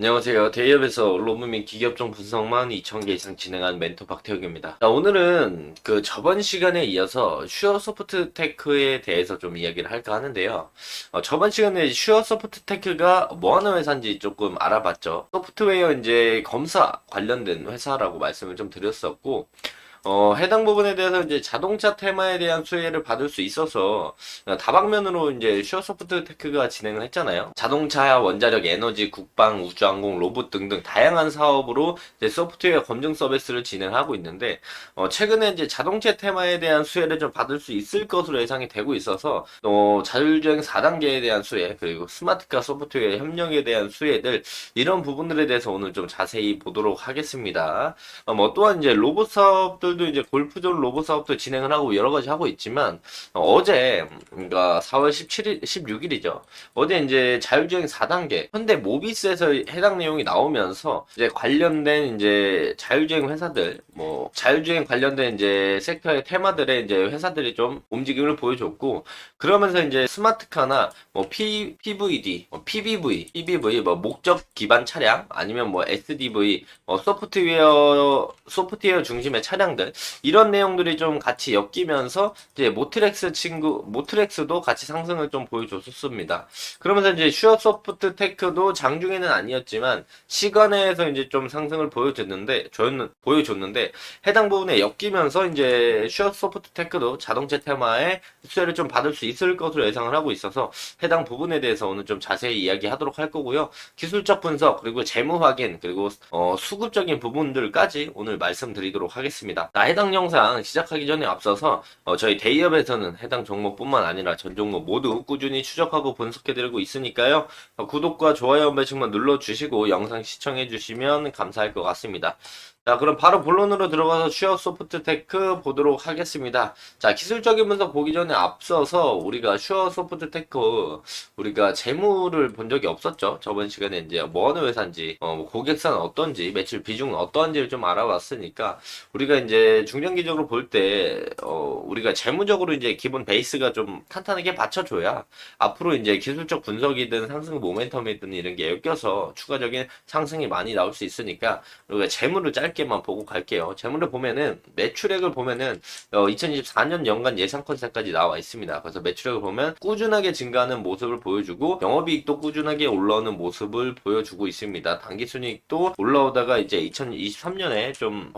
안녕하세요. 대기업에서 논문 및 기계업종 분석만 2,000개 이상 진행한 멘토 박태욱입니다. 자, 오늘은 저번 시간에 이어서 슈어 소프트 테크에 대해서 좀 이야기를 할까 하는데요. 저번 시간에 슈어 소프트 테크가 뭐 하는 회사인지 조금 알아봤죠. 소프트웨어 이제 검사 관련된 회사라고 말씀을 좀 드렸었고, 해당 부분에 대해서 이제 자동차 테마에 대한 수혜를 받을 수 있어서 다방면으로 이제 슈어소프트 테크가 진행을 했잖아요. 자동차, 원자력, 에너지, 국방, 우주항공, 로봇 등등 다양한 사업으로 이제 소프트웨어 검증 서비스를 진행하고 있는데 최근에 이제 자동차 테마에 대한 수혜를 좀 받을 수 있을 것으로 예상이 되고 있어서 자율주행 4단계에 대한 수혜 그리고 스마트카 소프트웨어 협력에 대한 수혜들 이런 부분들에 대해서 오늘 좀 자세히 보도록 하겠습니다. 또한 이제 로봇 사업들도 이제 골프존 로봇 사업도 진행을 하고 여러 가지 하고 있지만, 어제, 그러니까 4월 17일, 16일이죠. 어제 이제 자율주행 4단계, 현대 모비스에서 해당 내용이 나오면서, 이제 관련된 이제 자율주행 회사들, 뭐, 자율주행 관련된 이제 섹터의 테마들의 이제 회사들이 좀 움직임을 보여줬고, 그러면서 이제 스마트카나 뭐 PVD, PBV, 뭐 목적 기반 차량, 아니면 뭐 SDV, 소프트웨어 중심의 차량들, 이런 내용들이 좀 같이 엮이면서, 이제 모트렉스도 같이 상승을 좀 보여줬었습니다. 그러면서 이제 슈어 소프트 테크도 장중에는 아니었지만, 시간에서 이제 좀 상승을 보여줬는데, 해당 부분에 엮이면서 이제 슈어 소프트 테크도 자동차 테마의 수혜를 좀 받을 수 있을 것으로 예상을 하고 있어서, 해당 부분에 대해서 오늘 좀 자세히 이야기하도록 할 거고요. 기술적 분석, 그리고 재무 확인, 그리고 수급적인 부분들까지 오늘 말씀드리도록 하겠습니다. 해당 영상 시작하기 전에 앞서서 저희 대기업에서는 해당 종목뿐만 아니라 전 종목 모두 꾸준히 추적하고 분석해드리고 있으니까요. 구독과 좋아요 한 번씩만 눌러주시고 영상 시청해주시면 감사할 것 같습니다. 자, 그럼 바로 본론으로 들어가서 슈어 소프트 테크 보도록 하겠습니다. 자, 기술적인 분석 보기 전에 앞서서 우리가 슈어 소프트 테크 우리가 재무를 본 적이 없었죠. 저번 시간에 이제 뭐 어느 회사인지, 뭐 고객사는 어떤지, 매출 비중은 어떤지를 좀 알아봤으니까 우리가 이제 중장기적으로 볼 때, 우리가 재무적으로 이제 기본 베이스가 좀 탄탄하게 받쳐줘야 앞으로 이제 기술적 분석이든 상승 모멘텀이든 이런 게 엮여서 추가적인 상승이 많이 나올 수 있으니까 우리가 재무를 짧게만 보고 갈게요. 재무를 보면은 매출액을 보면은 2024년 연간 예상 컨셉까지 나와 있습니다. 그래서 매출액을 보면 꾸준하게 증가하는 모습을 보여주고 영업이익도 꾸준하게 올라오는 모습을 보여주고 있습니다. 당기순이익도 올라오다가 이제 2023년에 좀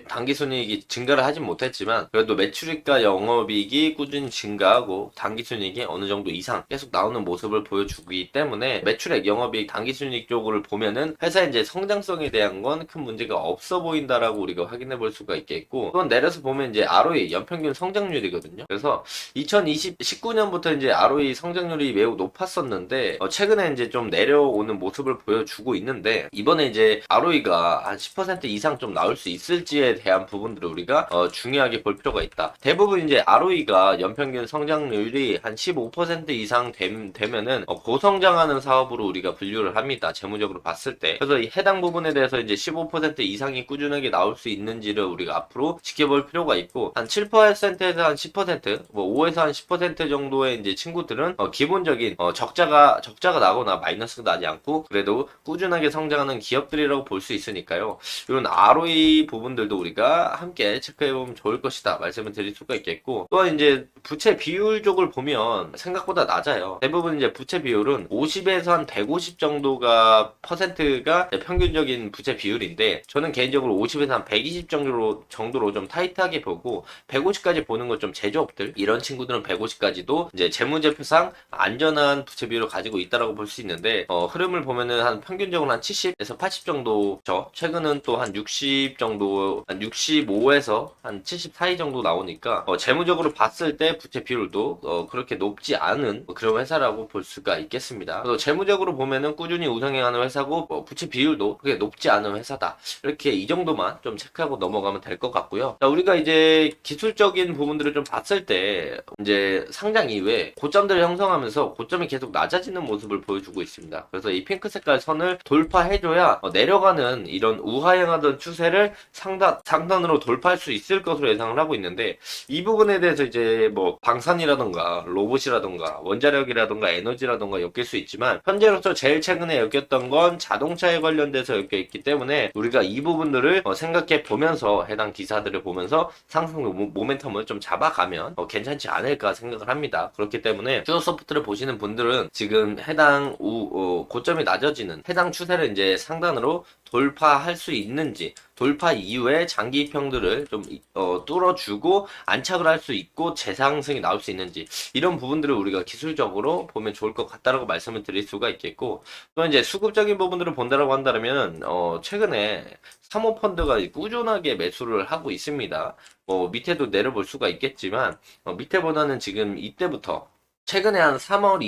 당기순이익이 증가를 하진 못했지만 그래도 매출액과 영업이익이 꾸준히 증가하고 당기순이익이 어느 정도 이상 계속 나오는 모습을 보여주기 때문에 매출액, 영업이익, 당기순이익 쪽을 보면은 회사의 이제 성장성에 대한 건 큰 문제가 없어 보인다라고 우리가 확인해 볼 수가 있겠고, 또한 내려서 보면 이제 ROE 연평균 성장률이거든요. 그래서 2019년부터 이제 ROE 성장률이 매우 높았었는데 최근에 이제 좀 내려오는 모습을 보여주고 있는데, 이번에 이제 ROE가 한 10% 이상 좀 나올 수 있을지에 대한 부분들을 우리가 중요하게 볼 필요가 있다. 대부분 이제 ROE가 연평균 성장률이 한 15% 이상 되면은 고성장하는 사업으로 우리가 분류를 합니다. 재무적으로 봤을 때. 그래서 이 해당 부분에 대해서 이제 15% 이상이 꾸준하게 나올 수 있는지를 우리가 앞으로 지켜볼 필요가 있고, 한 7%에서 한 10%, 뭐 5에서 한 10% 정도의 이제 친구들은 기본적인 적자가 나거나 마이너스가 나지 않고 그래도 꾸준하게 성장하는 기업들이라고 볼 수 있으니까요. 이런 ROE 부분들도 우리가 함께 체크해보면 좋을 것이다 말씀을 드릴 수가 있겠고, 또한 이제 부채 비율 쪽을 보면 생각보다 낮아요. 대부분 이제 부채 비율은 50에서 한 150 정도가 퍼센트가 평균적인 부채 비율인데, 저는 개인적으로 50에서 한 120 정도로 좀 타이트하게 보고 150까지 보는 건 좀 제조업들, 이런 친구들은 150까지도 이제 재무제표상 안전한 부채 비율을 가지고 있다라고 볼 수 있는데, 흐름을 보면은 한 평균적으로 한 70에서 80 정도죠. 최근은 또 한 60 정도, 한 65에서 한 70 사이 정도 나오니까 재무적으로 봤을 때 부채 비율도 그렇게 높지 않은 그런 회사라고 볼 수가 있겠습니다. 그래서 재무적으로 보면은 꾸준히 우상향하는 회사고 부채 비율도 그게 높지 않은 회사다, 이렇게 이 정도만 좀 체크하고 넘어가면 될 것 같고요. 자, 우리가 이제 기술적인 부분들을 좀 봤을 때 이제 상장 이후에 고점들을 형성하면서 고점이 계속 낮아지는 모습을 보여주고 있습니다. 그래서 이 핑크 색깔 선을 돌파해줘야 내려가는 이런 우하향하던 추세를 상단으로 돌파할 수 있을 것으로 예상을 하고 있는데, 이 부분에 대해서 이제 뭐 방산이라던가 로봇이라던가 원자력이라던가 에너지라던가 엮일 수 있지만, 현재로서 제일 최근에 엮였던 건 자동차에 관련돼서 엮여 있기 때문에 우리가 이 부분들을 생각해 보면서 해당 기사들을 보면서 상승 모멘텀을 좀 잡아가면 괜찮지 않을까 생각을 합니다. 그렇기 때문에 슈어소프트를 보시는 분들은 지금 해당 고점이 낮아지는 해당 추세를 이제 상단으로 돌파할 수 있는지, 돌파 이후에 장기 입형들을 좀 뚫어주고 안착을 할 수 있고 재상승이 나올 수 있는지, 이런 부분들을 우리가 기술적으로 보면 좋을 것 같다라고 말씀을 드릴 수가 있겠고, 또 이제 수급적인 부분들을 본다라고 한다면 최근에 사모펀드가 꾸준하게 매수를 하고 있습니다. 뭐 밑에도 내려볼 수가 있겠지만 밑에보다는 지금 이때부터 최근에 한 3월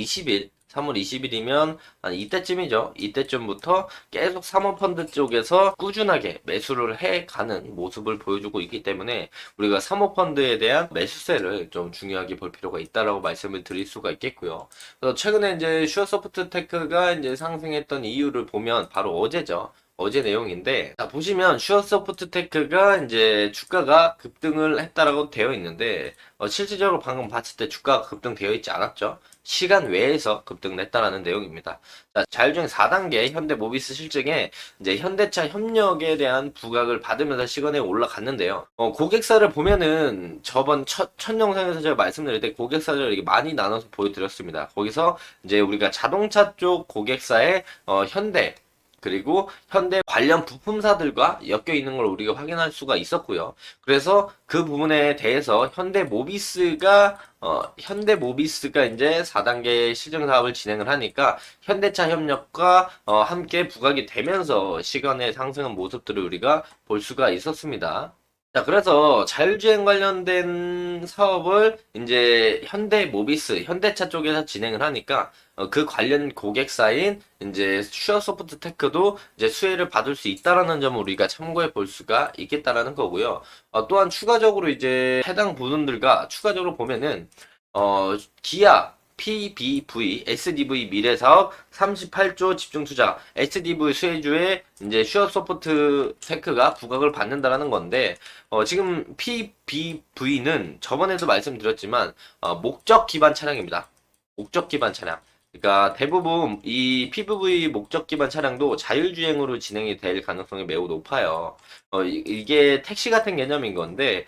20일이면 한 이때쯤이죠. 이때쯤부터 계속 사모펀드 쪽에서 꾸준하게 매수를 해가는 모습을 보여주고 있기 때문에 우리가 사모펀드에 대한 매수세를 좀 중요하게 볼 필요가 있다라고 말씀을 드릴 수가 있겠고요. 그래서 최근에 이제 슈어소프트테크가 이제 상승했던 이유를 보면 바로 어제죠. 어제 내용인데, 자, 보시면 슈어소프트테크가 이제 주가가 급등을 했다라고 되어 있는데 실질적으로 방금 봤을 때 주가가 급등되어 있지 않았죠. 시간 외에서 급등했다라는 내용입니다. 자, 자율주행 4단계 현대모비스 실증에 이제 현대차 협력에 대한 부각을 받으면서 시간에 올라갔는데요. 고객사를 보면은 저번 첫 영상에서 제가 말씀드릴 때 고객사를 이렇게 많이 나눠서 보여드렸습니다. 거기서 이제 우리가 자동차 쪽 고객사의 현대, 그리고 현대 관련 부품사들과 엮여 있는 걸 우리가 확인할 수가 있었고요. 그래서 그 부분에 대해서 현대모비스가 이제 4단계 시정 사업을 진행을 하니까 현대차 협력과 함께 부각이 되면서 시간의 상승한 모습들을 우리가 볼 수가 있었습니다. 자, 그래서 자율주행 관련된 사업을 이제 현대모비스, 현대차 쪽에서 진행을 하니까 그 관련 고객사인 이제 슈어소프트테크도 이제 수혜를 받을 수 있다라는 점을 우리가 참고해 볼 수가 있겠다라는 거고요. 또한 추가적으로 이제 해당 부분들과 추가적으로 보면은 기아, PBV, SDV 미래사업 38조 집중투자, SDV 수혜주에 이제 슈어소프트테크가 부각을 받는다라는 건데, 지금 PBV는 저번에도 말씀드렸지만 목적 기반 차량입니다. 목적 기반 차량. 그러니까 대부분 이 PVV 목적 기반 차량도 자율주행으로 진행이 될 가능성이 매우 높아요. 이게 택시 같은 개념인 건데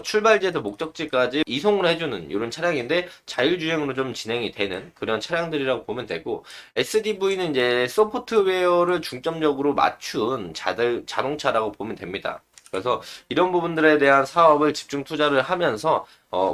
출발지에서 목적지까지 이송을 해주는 이런 차량인데 자율주행으로 좀 진행이 되는 그런 차량들이라고 보면 되고, SDV는 이제 소프트웨어를 중점적으로 맞춘 자동차라고 보면 됩니다. 그래서 이런 부분들에 대한 사업을 집중 투자를 하면서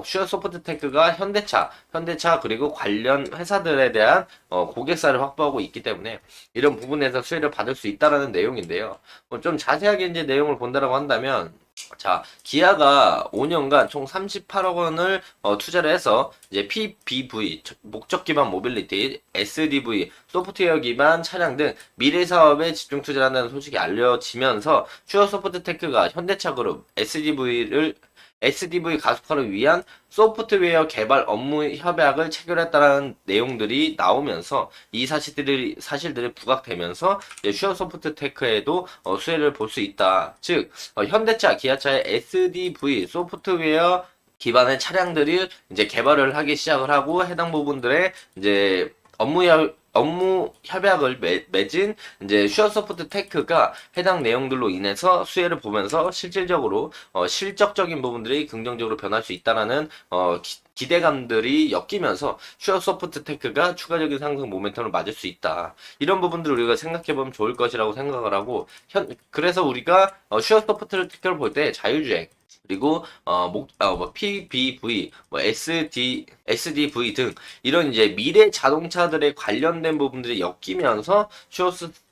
슈어소프트테크가 현대차 그리고 관련 회사들에 대한 고객사를 확보하고 있기 때문에 이런 부분에서 수혜를 받을 수 있다라는 내용인데요. 좀 자세하게 이제 내용을 본다라고 한다면, 자, 기아가 5년간 총 38억 원을 투자를 해서 이제 PBV 목적 기반 모빌리티, SDV 소프트웨어 기반 차량 등 미래 사업에 집중 투자를 한다는 소식이 알려지면서 슈어소프트테크가 현대차그룹 SDV 가속화를 위한 소프트웨어 개발 업무 협약을 체결했다는 내용들이 나오면서 이 사실들이 부각되면서 슈어소프트테크에도 수혜를 볼 수 있다. 즉 현대차, 기아차의 SDV 소프트웨어 기반의 차량들이 이제 개발을 하기 시작을 하고 해당 부분들의 이제 업무 협약을 맺은 이제 슈어소프트테크가 해당 내용들로 인해서 수혜를 보면서 실질적으로 실적적인 부분들이 긍정적으로 변할 수 있다라는 기대감들이 엮이면서 슈어소프트테크가 추가적인 상승 모멘텀을 맞을 수 있다. 이런 부분들을 우리가 생각해보면 좋을 것이라고 생각을 하고, 그래서 우리가 슈어소프트테크를 볼 때 자율주행, 그리고 뭐 PBV, 뭐 SDV 등 이런 이제 미래 자동차들에 관련된 부분들이 엮이면서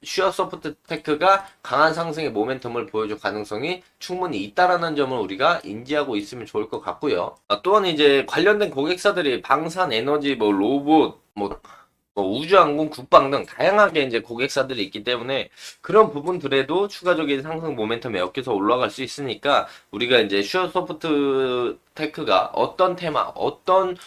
슈어소프트테크가 강한 상승의 모멘텀을 보여줄 가능성이 충분히 있다라는 점을 우리가 인지하고 있으면 좋을 것 같고요. 또한 이제 관련된 고객사들이 방산, 에너지, 뭐 로봇, 뭐 뭐 우주항공, 국방 등 다양하게 이제 고객사들이 있기 때문에 그런 부분들에도 추가적인 상승 모멘텀에 엮여서 올라갈 수 있으니까 우리가 이제 슈어소프트 테크가 어떤 테마, 어떤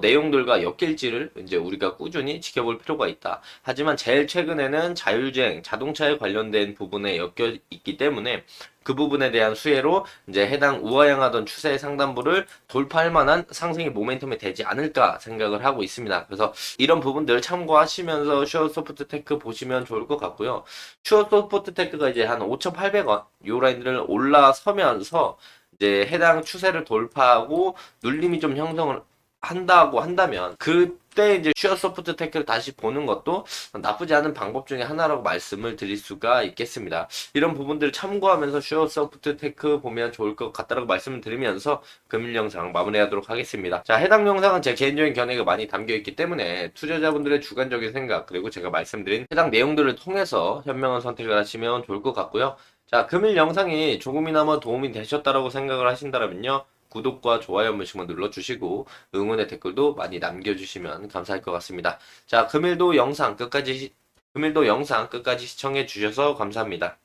내용들과 엮일지를 이제 우리가 꾸준히 지켜볼 필요가 있다. 하지만 제일 최근에는 자율주행, 자동차에 관련된 부분에 엮여 있기 때문에 그 부분에 대한 수혜로 이제 해당 우하향하던 추세의 상단부를 돌파할 만한 상승의 모멘텀이 되지 않을까 생각을 하고 있습니다. 그래서 이런 부분들 참고하시면서 슈어소프트 테크 보시면 좋을 것 같고요. 슈어소프트 테크가 이제 한 5,800원 요 라인을 올라서면서 이제 해당 추세를 돌파하고 눌림이 좀 형성을 한다고 한다면 그때 이제 슈어소프트 테크를 다시 보는 것도 나쁘지 않은 방법 중에 하나라고 말씀을 드릴 수가 있겠습니다. 이런 부분들을 참고하면서 슈어소프트 테크 보면 좋을 것 같다라고 말씀을 드리면서 금일 영상 마무리하도록 하겠습니다. 자, 해당 영상은 제 개인적인 견해가 많이 담겨 있기 때문에 투자자분들의 주관적인 생각 그리고 제가 말씀드린 해당 내용들을 통해서 현명한 선택을 하시면 좋을 것 같고요. 자, 금일 영상이 조금이나마 도움이 되셨다라고 생각을 하신다면요. 구독과 좋아요 한 번씩만 눌러주시고 응원의 댓글도 많이 남겨주시면 감사할 것 같습니다. 자, 금일도 영상 끝까지 시청해 주셔서 감사합니다.